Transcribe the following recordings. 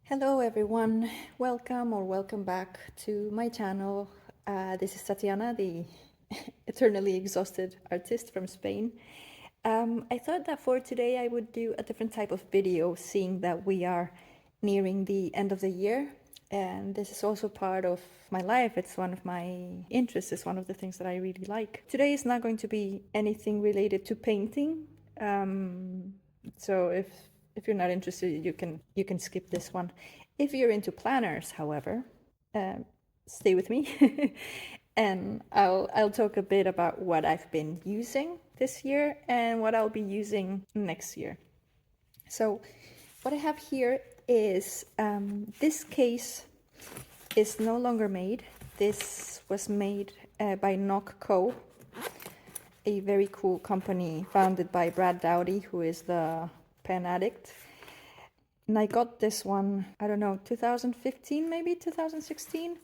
Hello everyone, welcome back to my channel. This is Tatiana, the eternally exhausted artist from Spain. I thought that for today I would do a different type of video, seeing that we are nearing the end of the year, and this is also part of my life. It's one of my interests, it's one of the things that I really like. Today is not going to be anything related to painting, so if you're not interested, you can skip this one. If you're into planners, however, stay with me, and I'll talk a bit about what I've been using this year and what I'll be using next year. So, what I have here is this case is no longer made. This was made by xoxo, a very cool company founded by Brad Dowdy, who is the pen addict. And I got this one, I don't know, 2015, maybe 2016.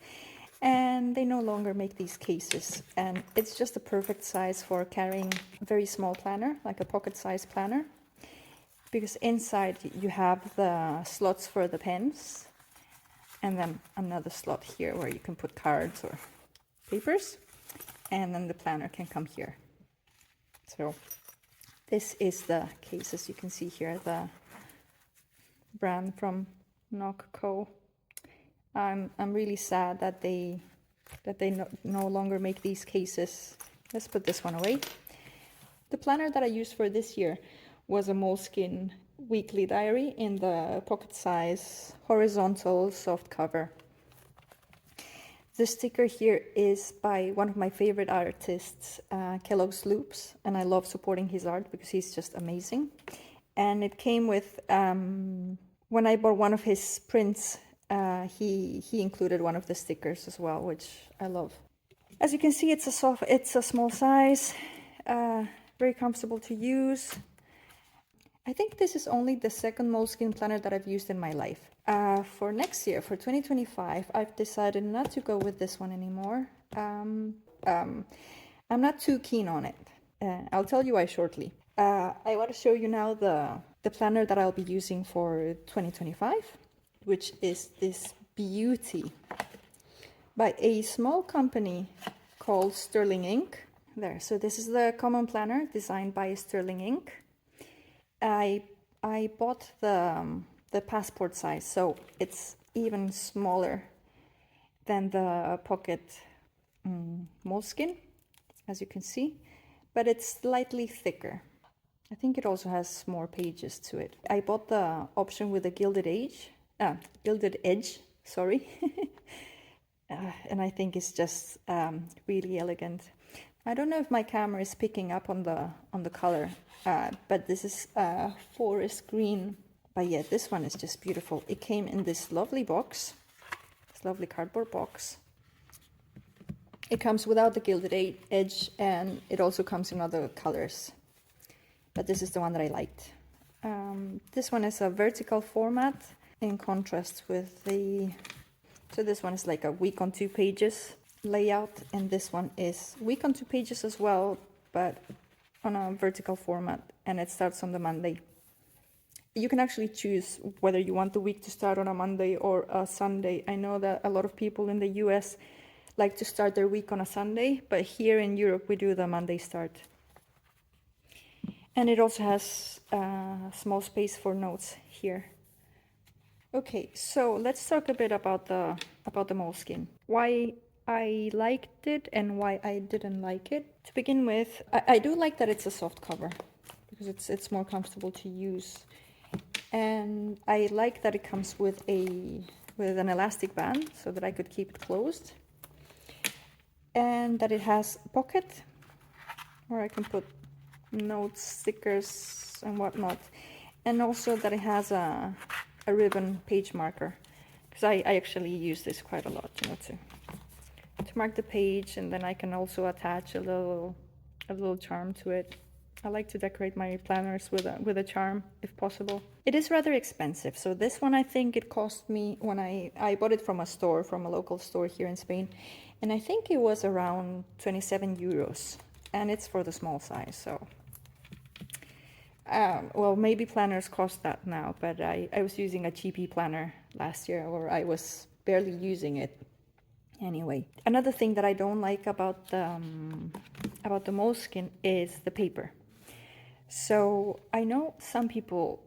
And they no longer make these cases. And it's just a perfect size for carrying a very small planner, like a pocket-sized planner. Because inside you have the slots for the pens. And then another slot here where you can put cards or papers. And then the planner can come here. So this is the case, as you can see here, the brand from xoxo. I'm really sad that they no longer make these cases. Let's put this one away. The planner that I used for this year was a Moleskine weekly diary in the pocket size horizontal soft cover. The sticker here is by one of my favorite artists, xoxo, and I love supporting his art because he's just amazing. And it came with, when I bought one of his prints, he included one of the stickers as well, which I love. As you can see, it's a small size, very comfortable to use. I think this is only the second Moleskine planner that I've used in my life. For next year, for 2025, I've decided not to go with this one anymore. I'm not too keen on it. I'll tell you why shortly. I want to show you now the planner that I'll be using for 2025, which is this beauty by a small company called Sterling Ink. There, so this is the common planner designed by Sterling Ink. I bought the passport size, so it's even smaller than the pocket Moleskine, as you can see, but it's slightly thicker. I think it also has more pages to it. I bought the option with the gilded edge, sorry. And I think it's just really elegant. I don't know if my camera is picking up on the color, but this is forest green. But yeah, this one is just beautiful. It came in this lovely box, this lovely cardboard box. It comes without the gilded edge, and it also comes in other colors. But this is the one that I liked. This one is a vertical format in contrast with the... So this one is like a week on 2 pages layout, and this one is week on 2 pages as well, but on a vertical format, and it starts on the Monday. You can actually choose whether you want the week to start on a Monday or a Sunday. I know that a lot of people in the US like to start their week on a Sunday, but here in Europe we do the Monday start. And it also has a small space for notes here. Okay, so let's talk a bit about the Moleskine. Why I liked it and why I didn't like it. To begin with, I do like that it's a soft cover because it's more comfortable to use. And I like that it comes with an elastic band so that I could keep it closed. And that it has a pocket where I can put notes, stickers and whatnot. And also that it has a ribbon page marker, because I actually use this quite a lot, you know, to mark the page, and then I can also attach a little charm to it. I like to decorate my planners with a charm if possible. It is rather expensive, so this one I think it cost me, when I bought it from a local store here in Spain, and I think it was around 27 euros, and it's for the small size. So Well, maybe planners cost that now, but I was using a cheapy planner last year, or I was barely using it anyway. Another thing that I don't like about the moleskin is the paper. So I know some people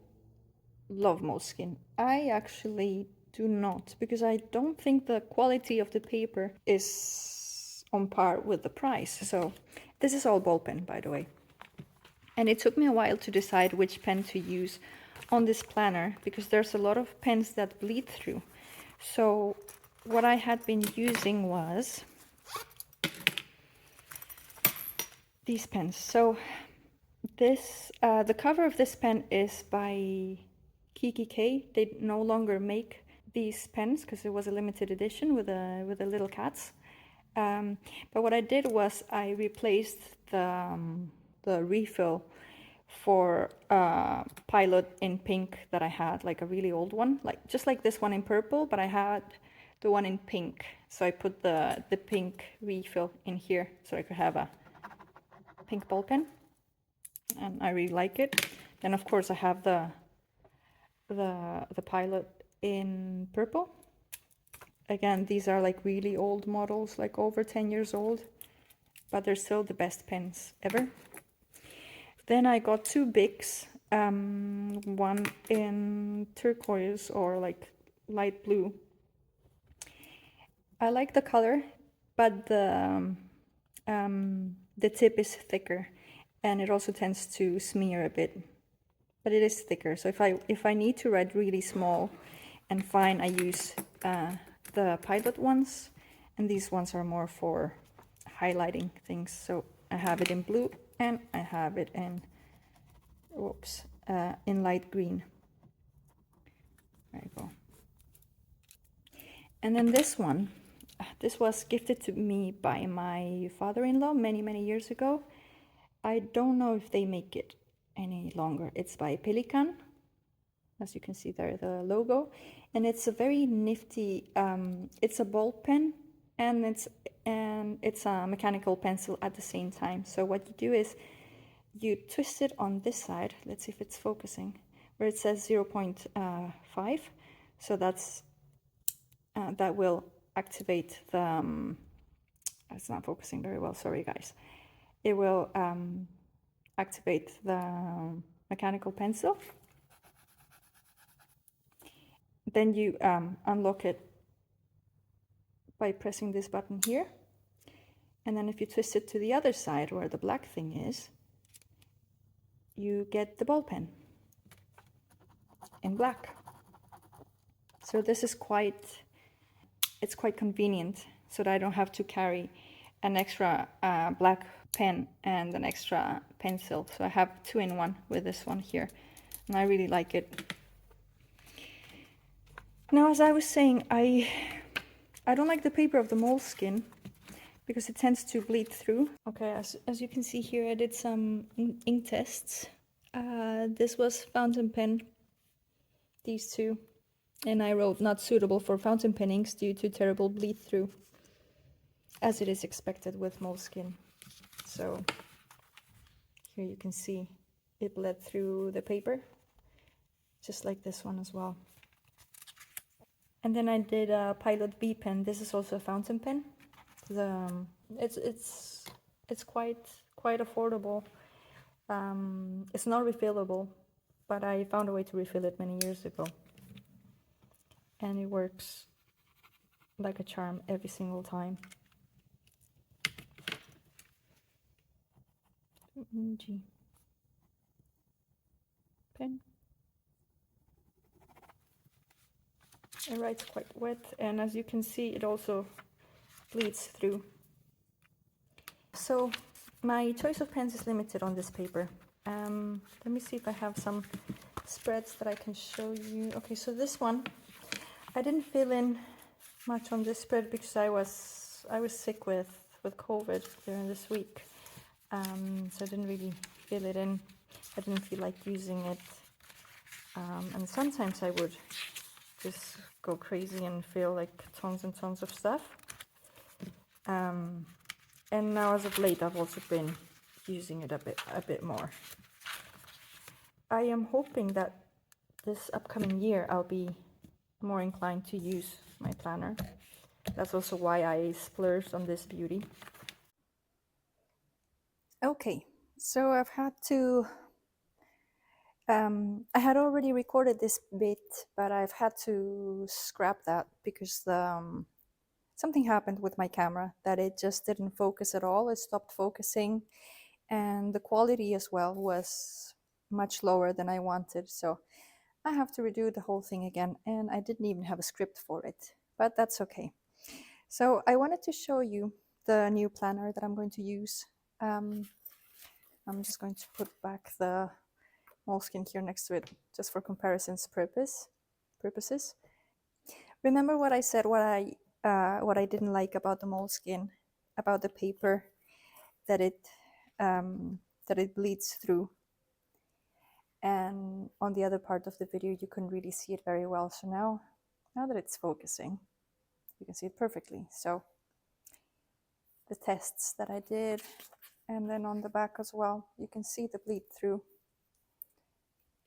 love moleskin. I actually do not, because I don't think the quality of the paper is on par with the price. So this is all ball pen, by the way. And it took me a while to decide which pen to use on this planner, because there's a lot of pens that bleed through. So what I had been using was these pens. So this, the cover of this pen is by Kiki K. They no longer make these pens because it was a limited edition with the little cats. But what I did was I replaced the refill for Pilot in pink that I had, like a really old one, like just like this one in purple, but I had the one in pink. So I put the pink refill in here so I could have a pink ball pen, and I really like it. Then of course I have the Pilot in purple. Again, these are like really old models, like over 10 years old, but they're still the best pens ever. Then I got two bigs, one in turquoise or like light blue. I like the color, but the tip is thicker, and it also tends to smear a bit, but it is thicker. So if I need to write really small and fine, I use the Pilot ones, and these ones are more for highlighting things. So I have it in blue and I have it in in light green. There you go. And then this one, this was gifted to me by my father-in-law many years ago. I don't know if they make it any longer. It's by Pelican, as you can see there, the logo, and it's a very nifty. It's a ball pen, and it's a mechanical pencil at the same time. So what you do is you twist it on this side. Let's see if it's focusing, where it says 0.5. So that's that will activate the. It's not focusing very well. Sorry, guys. It will activate the mechanical pencil. Then you unlock it by pressing this button here. And then if you twist it to the other side where the black thing is, you get the ball pen in black. So this is it's quite convenient, so that I don't have to carry an extra black pen and an extra pencil. So I have 2-in-1 with this one here, and I really like it. Now, as I was saying, I don't like the paper of the moleskin because it tends to bleed through. Okay, as you can see here, I did some ink tests. This was fountain pen, these two, and I wrote not suitable for fountain pen inks due to terrible bleed through, as it is expected with moleskin. So here you can see it bled through the paper, just like this one as well. And then I did a Pilot B pen. This is also a fountain pen. It's quite affordable. It's not refillable, but I found a way to refill it many years ago, and it works like a charm every single time. G pen. It writes quite wet, and as you can see, it also bleeds through. So my choice of pens is limited on this paper. Let me see if I have some spreads that I can show you. Okay, so this one, I didn't fill in much on this spread because I was sick with COVID during this week, so I didn't really fill it in. I didn't feel like using it, and sometimes I would just go crazy and fill like tons and tons of stuff. And now as of late, I've also been using it a bit more. I am hoping that this upcoming year I'll be more inclined to use my planner. That's also why I splurged on this beauty. Okay, so I've had to I had already recorded this bit, but I've had to scrap that because something happened with my camera that it just didn't focus at all. It stopped focusing, and the quality as well was much lower than I wanted. So I have to redo the whole thing again, and I didn't even have a script for it, but that's okay. So I wanted to show you the new planner that I'm going to use. I'm just going to put back the moleskin here next to it just for comparison's purposes. Remember what I said, what I didn't like about the moleskin, about the paper, that it bleeds through. And on the other part of the video, you couldn't really see it very well. So now that it's focusing, you can see it perfectly. So the tests that I did, and then on the back as well, you can see the bleed through.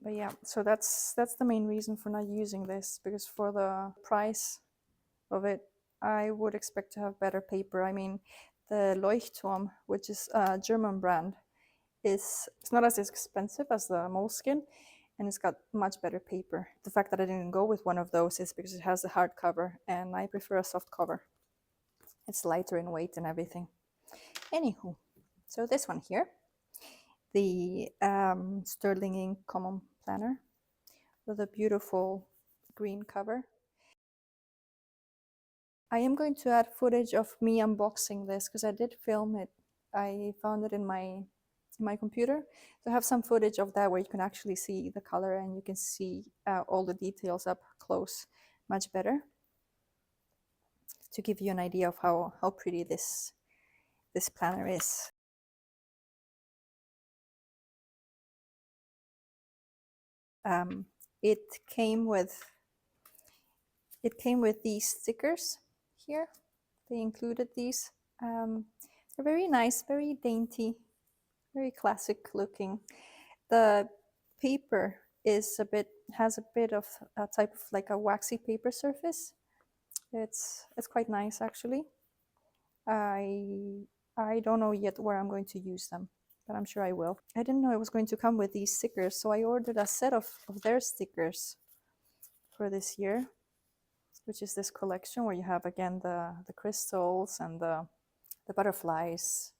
But yeah, so that's the main reason for not using this, because for the price of it, I would expect to have better paper. I mean, the Leuchtturm, which is a German brand, it's not as expensive as the moleskin, and it's got much better paper. The fact that I didn't go with one of those is because it has a hard cover, and I prefer a soft cover. It's lighter in weight and everything. Anywho, so this one here, the Sterling Ink Common Planner with a beautiful green cover. I am going to add footage of me unboxing this because I did film it. I found it in my computer. So I have some footage of that where you can actually see the color and you can see all the details up close much better, to give you an idea of how pretty this planner is. It came with these stickers here. They included these. They're very nice, very dainty, very classic looking. The paper is has a bit of a type of like a waxy paper surface. It's quite nice actually. I don't know yet where I'm going to use them, but I'm sure I will. I didn't know it was going to come with these stickers, so I ordered a set of their stickers for this year, which is this collection where you have again the crystals and the butterflies,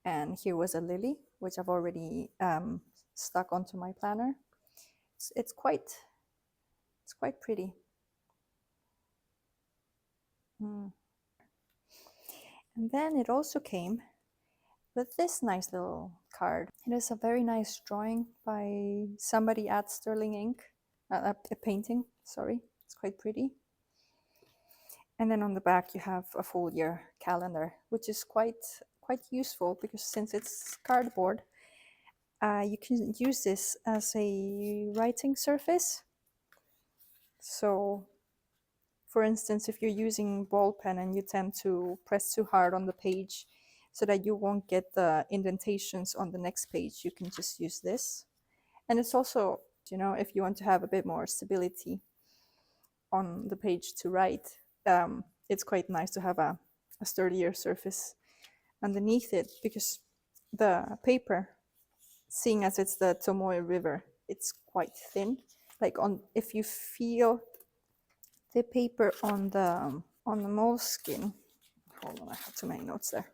and here was a lily, which I've already stuck onto my planner. It's quite pretty. And then it also came with this nice little card. It is a very nice drawing by somebody at Sterling Ink, a painting, sorry. It's quite pretty. And then on the back you have a full year calendar, which is quite useful because since it's cardboard, you can use this as a writing surface. So for instance, if you're using ball pen and you tend to press too hard on the page so that you won't get the indentations on the next page, you can just use this. And it's also, you know, if you want to have a bit more stability on the page to write, it's quite nice to have a sturdier surface underneath it, because the paper, seeing as it's the Tomoe River, it's quite thin. Like if you feel the paper on the moleskin, hold on, I have too many notes there.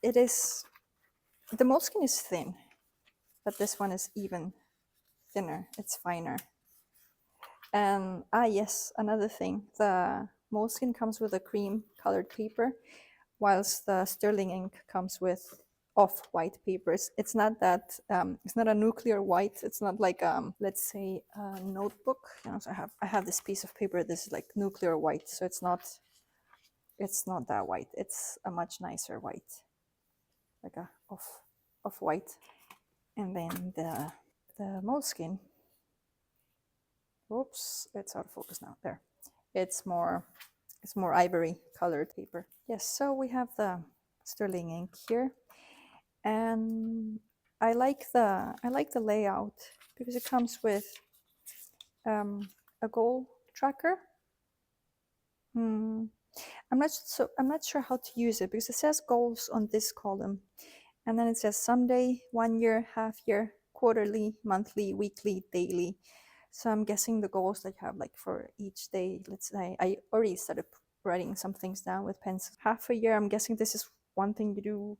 The moleskin is thin, but this one is even thinner. It's finer. And yes, another thing, the moleskin comes with a cream colored paper, whilst the Sterling Ink comes with off-white papers. It's not that it's not a nuclear white. It's not like let's say a notebook. You know, so I have this piece of paper. This is like nuclear white, so it's not that white. It's a much nicer white, like a off white. And then the moleskin. Oops, it's out of focus now. There, it's more ivory colored paper. Yes, so we have the Sterling Ink here, and I like the layout because it comes with a goal tracker. I'm not sure how to use it because it says goals on this column, and then it says someday, 1 year, half year, quarterly, monthly, weekly, daily. So I'm guessing the goals that you have like for each day. Let's say I already started writing some things down with pencil. Half a year, I'm guessing this is one thing you do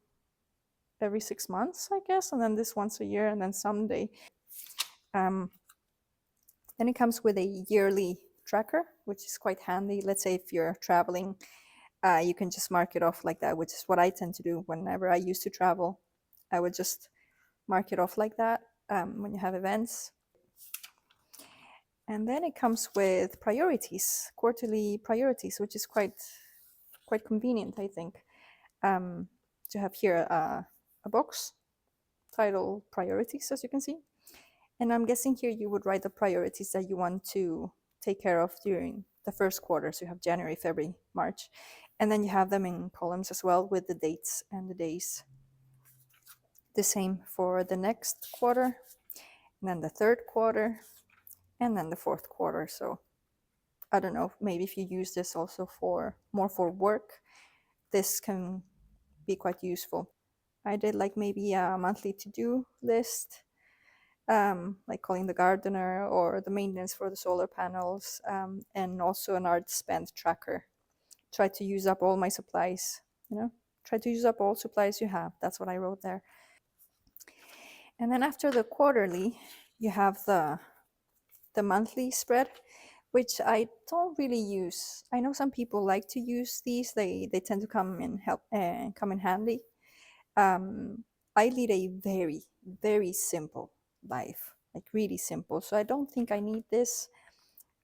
every 6 months, I guess, and then this once a year, and then someday. Um, then it comes with a yearly tracker, which is quite handy. Let's say if you're traveling, you can just mark it off like that, which is what I tend to do whenever I used to travel. I would just mark it off like that when you have events. And then it comes with priorities, quarterly priorities, which is quite convenient, I think, to have here a box titled priorities, as you can see. And I'm guessing here you would write the priorities that you want to take care of during the first quarter. So you have January, February, March, and then you have them in columns as well with the dates and the days. The same for the next quarter, and then the third quarter, and then the fourth quarter. So I don't know, maybe if you use this also for more for work, this can be quite useful. I did like maybe a monthly to-do list, like calling the gardener or the maintenance for the solar panels, and also an art spend tracker. Try to use up all my supplies, try to use up all supplies you have. That's what I wrote there. And then after the quarterly, you have the monthly spread, which I don't really use. I know some people like to use these. They tend to come in handy. I lead a very, very simple life, like really simple. So I don't think I need this.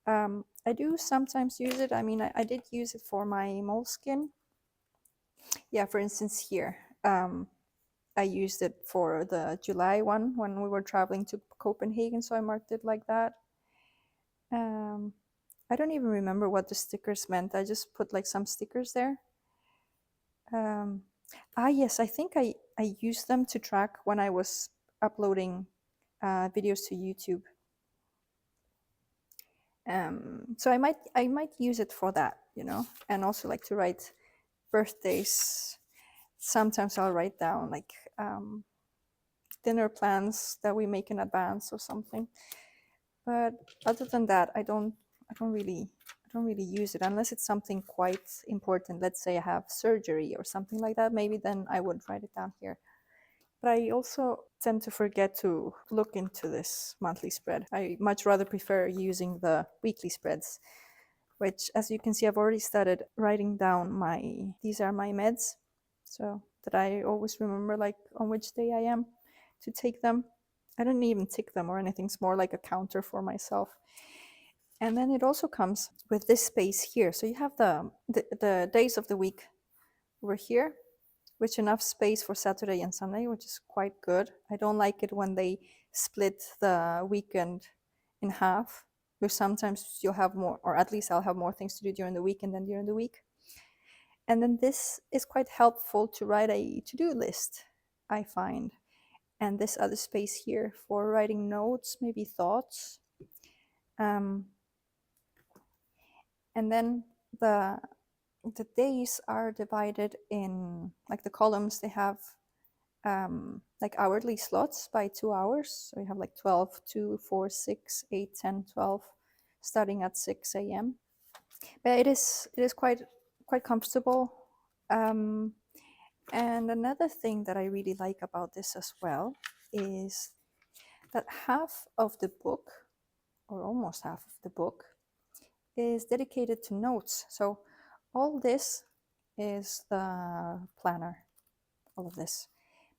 I do sometimes use it. I mean, I did use it for my moleskin. Yeah, for instance, here. I used it for the July one when we were traveling to Copenhagen, so I marked it like that. I don't even remember what the stickers meant. I just put like some stickers there. Yes, I think I used them to track when I was uploading videos to YouTube. So I might use it for that, and also like to write birthdays. Sometimes I'll write down like dinner plans that we make in advance or something. But other than that, I don't really use it unless it's something quite important. Let's say I have surgery or something like that. Maybe then I would write it down here. But I also tend to forget to look into this monthly spread. I much rather prefer using the weekly spreads, which, as you can see, I've already started writing down these are my meds, so that I always remember like on which day I am to take them. I don't even tick them or anything. It's more like a counter for myself. And then it also comes with this space here. So you have the days of the week over here, with enough space for Saturday and Sunday, which is quite good. I don't like it when they split the weekend in half, because sometimes you'll have more, or at least I'll have more things to do during the weekend than during the week. And then this is quite helpful to write a to-do list, I find. And this other space here for writing notes, maybe thoughts. And then the days are divided in, like the columns, they have like hourly slots by 2 hours. So you have like 12, 2, 4, 6, 8, 10, 12, starting at 6 a.m. But it is quite comfortable. And another thing that I really like about this as well is that half of the book, or almost half of the book, is dedicated to notes. So all this is the planner, all of this.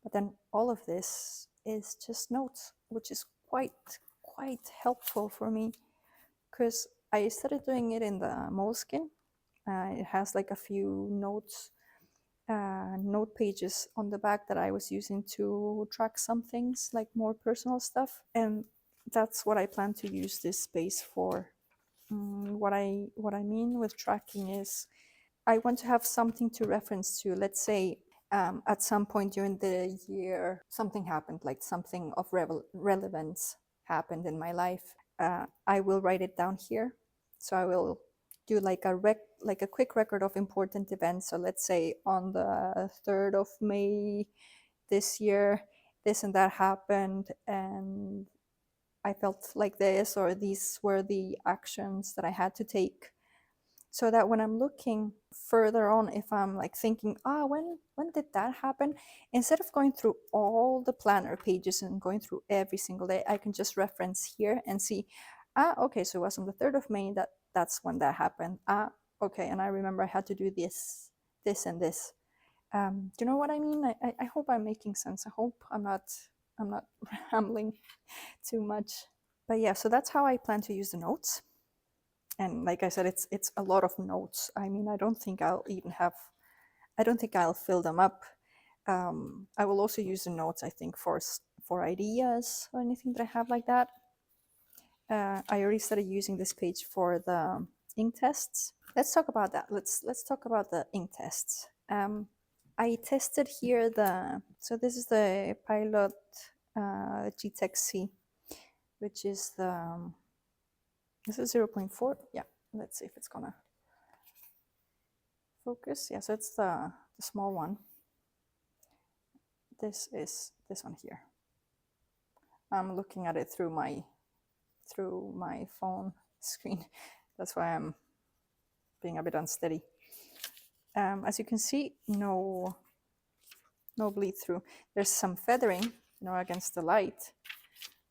But then all of this is just notes, which is quite helpful for me, because I started doing it in the moleskin. It has like a few notes, note pages on the back that I was using to track some things, like more personal stuff. And that's what I plan to use this space for. What I mean with tracking is I want to have something to reference to. Let's say at some point during the year, something happened, like something of relevance happened in my life. I will write it down here. So I will do like a quick record of important events. So let's say on the 3rd of May this year, this and that happened, and I felt like this, or these were the actions that I had to take. So that when I'm looking further on, if I'm like thinking, when did that happen? Instead of going through all the planner pages and going through every single day, I can just reference here and see, okay, so it was on the 3rd of May that's when that happened. Okay, and I remember I had to do this, and this. Do you know what I mean? I hope I'm making sense. I hope I'm not rambling too much. But yeah, so that's how I plan to use the notes. And like I said, it's a lot of notes. I mean, I don't think I'll fill them up. I will also use the notes, I think, for ideas or anything that I have like that. I already started using this page for the ink tests. Let's talk about that. Let's talk about the ink tests. I tested here so this is the Pilot GTEC C, which is this is 0.4. Yeah, let's see if it's gonna focus. Yeah, so it's the small one. This is this one here. I'm looking at it through my phone screen. That's why I'm being a bit unsteady. As you can see, no bleed through. There's some feathering, against the light,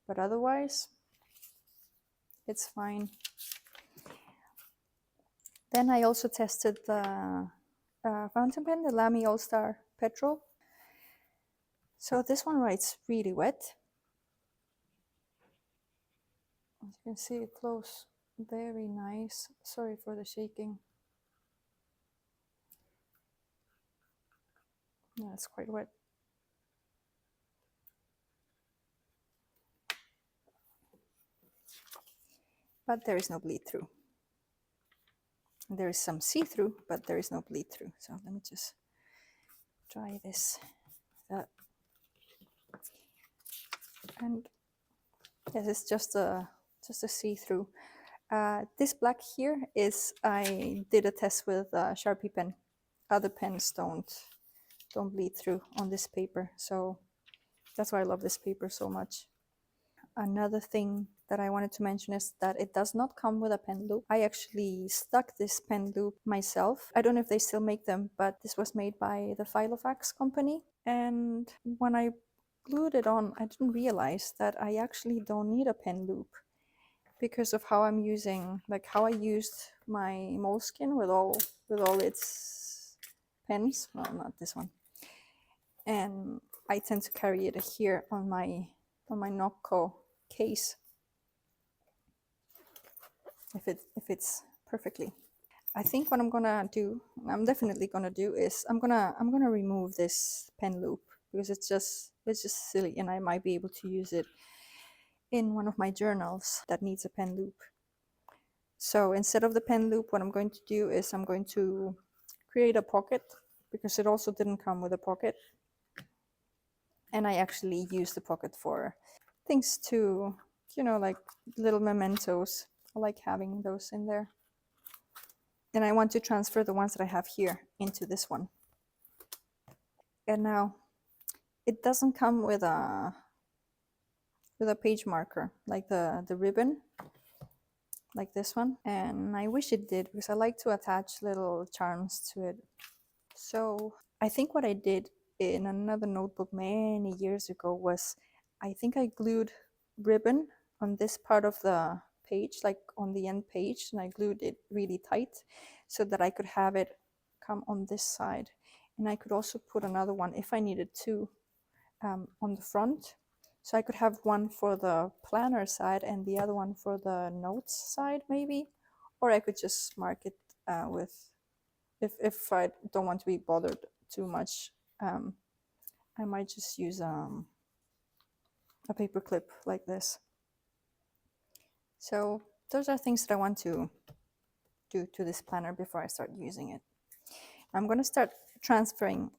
but otherwise it's fine. Then I also tested the fountain pen, the Lamy All-Star Petrol. So this one writes really wet. As you can see, it flows very nice. Sorry for the shaking. Yeah, it's quite wet. But there is no bleed through. There is some see-through, but there is no bleed through. So let me just try this. And yes, it's just a see-through. This black here is, I did a test with a Sharpie pen. Other pens don't bleed through on this paper, so that's why I love this paper so much. Another thing that I wanted to mention is that it does not come with a pen loop. I actually stuck this pen loop myself. I don't know if they still make them, but this was made by the Filofax company. And when I glued it on, I didn't realize that I actually don't need a pen loop because of how I'm using, like how I used my Moleskine with all its pens. No, not this one. And I tend to carry it here on my xoxo case if it's perfectly. I think what I'm gonna do, I'm definitely gonna do, is I'm gonna remove this pen loop because it's just silly, and I might be able to use it in one of my journals that needs a pen loop. So instead of the pen loop, what I'm going to do is I'm going to create a pocket, because it also didn't come with a pocket. And I actually use the pocket for things to, like little mementos. I like having those in there. And I want to transfer the ones that I have here into this one. And now it doesn't come with a page marker, like the ribbon, like this one. And I wish it did, because I like to attach little charms to it. So I think what I did in another notebook many years ago was, I think I glued ribbon on this part of the page, like on the end page, and I glued it really tight so that I could have it come on this side. And I could also put another one if I needed to on the front. So I could have one for the planner side and the other one for the notes side maybe. Or I could just mark it with, if I don't want to be bothered too much, I might just use a paper clip like this. So those are things that I want to do to this planner before I start using it. I'm going to start transferring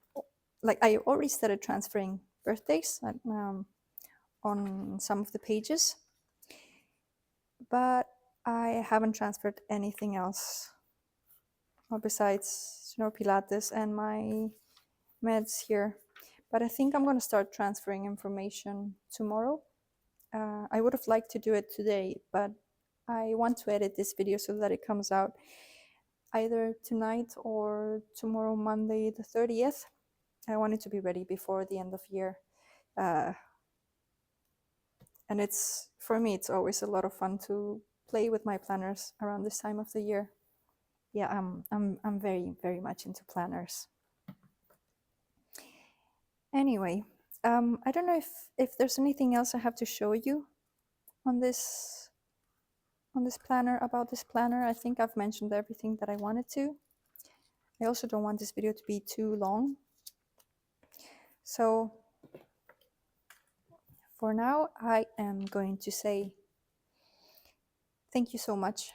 like I already started transferring birthdays on some of the pages, but I haven't transferred anything else besides Pilates and my meds here. But I think I'm going to start transferring information tomorrow. I would have liked to do it today, but I want to edit this video so that it comes out either tonight or tomorrow, Monday the 30th. I want it to be ready before the end of year. And it's, for me, it's always a lot of fun to play with my planners around this time of the year. Yeah, I'm very, very much into planners. Anyway, I don't know if there's anything else I have to show you on this planner, about this planner. I think I've mentioned everything that I wanted to. I also don't want this video to be too long. So for now, I am going to say thank you so much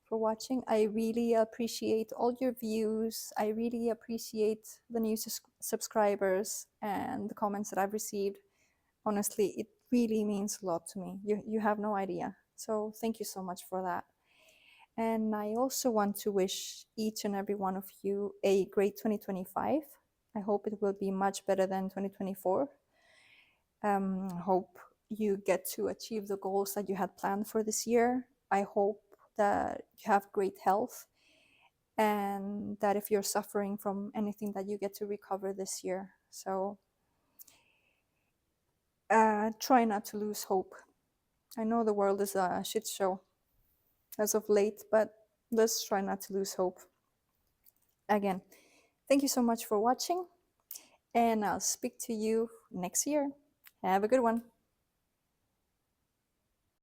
for watching. I really appreciate all your views. I really appreciate the new subscribers and the comments that I've received. Honestly, it really means a lot to me. You have no idea. So thank you so much for that. And I also want to wish each and every one of you a great 2025. I hope it will be much better than 2024. Hope you get to achieve the goals that you had planned for this year. I hope that you have great health, and that if you're suffering from anything, that you get to recover this year. So try not to lose hope. I know the world is a shit show as of late, but let's try not to lose hope. Again, thank you so much for watching, and I'll speak to you next year. Have a good one.